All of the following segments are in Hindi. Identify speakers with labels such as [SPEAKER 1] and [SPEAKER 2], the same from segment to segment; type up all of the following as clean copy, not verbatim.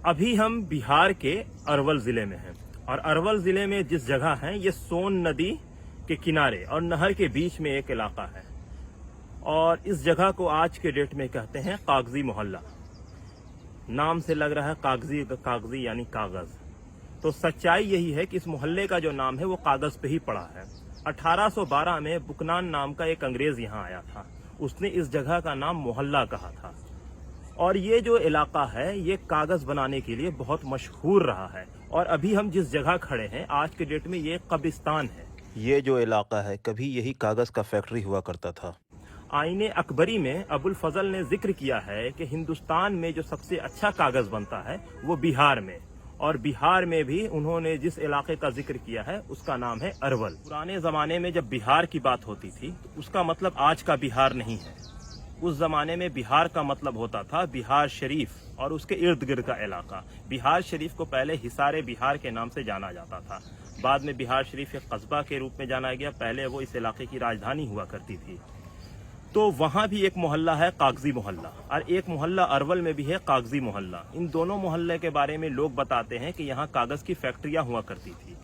[SPEAKER 1] अभी हम बिहार के अरवल जिले में हैं और अरवल जिले में जिस जगह है ये सोन नदी के किनारे और नहर के बीच में एक इलाका है और इस जगह को आज के डेट में कहते हैं कागजी मोहल्ला। नाम से लग रहा है कागजी कागजी यानी कागज। तो सच्चाई यही है कि इस मोहल्ले का जो नाम है वो कागज पे ही पड़ा है। 1812 में बुकनान नाम का एक अंग्रेज यहाँ आया था, उसने इस जगह का नाम मोहल्ला कहा था और ये जो इलाका है ये कागज बनाने के लिए बहुत मशहूर रहा है। और अभी हम जिस जगह खड़े हैं आज के डेट में ये कब्रिस्तान है।
[SPEAKER 2] ये जो इलाका है कभी यही कागज का फैक्ट्री हुआ करता था।
[SPEAKER 1] आईने अकबरी में अबुल फजल ने जिक्र किया है कि हिंदुस्तान में जो सबसे अच्छा कागज बनता है वो बिहार में, और बिहार में भी उन्होंने जिस इलाके का जिक्र किया है उसका नाम है अरवल। पुराने जमाने में जब बिहार की बात होती थी तो उसका मतलब आज का बिहार नहीं है। उस जमाने में बिहार का मतलब होता था बिहार शरीफ और उसके इर्द गिर्द का इलाका। बिहार शरीफ को पहले हिसारे बिहार के नाम से जाना जाता था, बाद में बिहार शरीफ एक कस्बा के रूप में जाना गया। पहले वो इस इलाके की राजधानी हुआ करती थी। तो वहाँ भी एक मोहल्ला है कागजी मोहल्ला और एक मोहल्ला अरवल में भी है कागजी मोहल्ला। इन दोनों मोहल्ले के बारे में लोग बताते हैं कि यहाँ कागज की फैक्ट्रियाँ हुआ करती थी।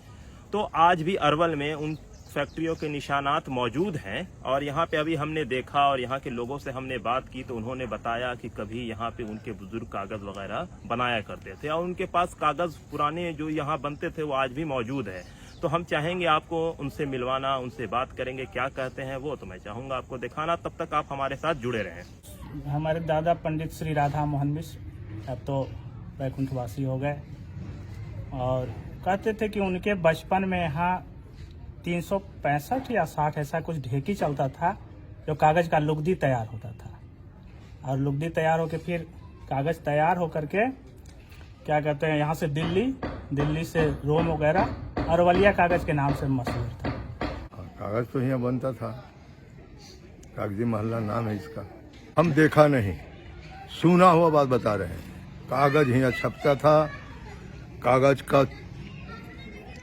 [SPEAKER 1] तो आज भी अरवल में उन फैक्ट्रियों के निशानात मौजूद हैं और यहाँ पे अभी हमने देखा और यहाँ के लोगों से हमने बात की तो उन्होंने बताया कि कभी यहाँ पे उनके बुजुर्ग कागज वगैरह बनाया करते थे और उनके पास कागज पुराने जो यहाँ बनते थे वो आज भी मौजूद है। तो हम चाहेंगे आपको उनसे मिलवाना, उनसे बात करेंगे, क्या कहते हैं वो तो मैं चाहूँगा आपको दिखाना। तब तक आप हमारे साथ जुड़े रहें।
[SPEAKER 3] हमारे दादा पंडित श्री राधा मोहन मिश्र अब तो वैकुंठवासी हो गए और कहते थे कि उनके बचपन में यहाँ 365 या 60 ऐसा कुछ ढेकी चलता था जो कागज का लुगदी तैयार होता था और लुगदी तैयार होकर फिर कागज तैयार होकर के क्या कहते हैं यहाँ से दिल्ली से रोम वगैरह अरवलिया कागज के नाम से मशहूर था।
[SPEAKER 4] कागज तो यहाँ बनता था, कागजी मोहल्ला नाम है इसका। हम देखा नहीं, सुना हुआ बात बता रहे हैं। कागज यहाँ छपता था, कागज का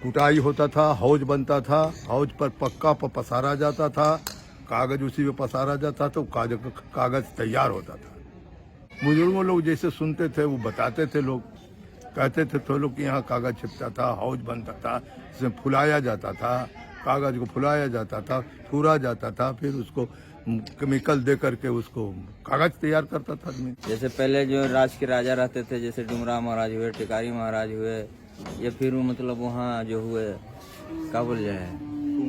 [SPEAKER 4] कुटाई होता था, हौज बनता था, हौज पर पक्का पर पसारा जाता था, कागज उसी पे पसारा जाता तो कागज तैयार होता था। बुजुर्गों लोग जैसे सुनते थे वो बताते थे, लोग कहते थे तो लोग यहाँ कागज छिपता था, हौज बनता था, इसमें फुलाया जाता था, कागज को फुलाया जाता था, छुरा जाता था, फिर उसको केमिकल दे करके उसको कागज तैयार करता था आदमी।
[SPEAKER 5] जैसे पहले जो राज के राजा रहते थे, जैसे डुमरा महाराज हुए, टिकारी महाराज हुए, या फिर मतलब वहाँ जो हुए क्या बोल जाए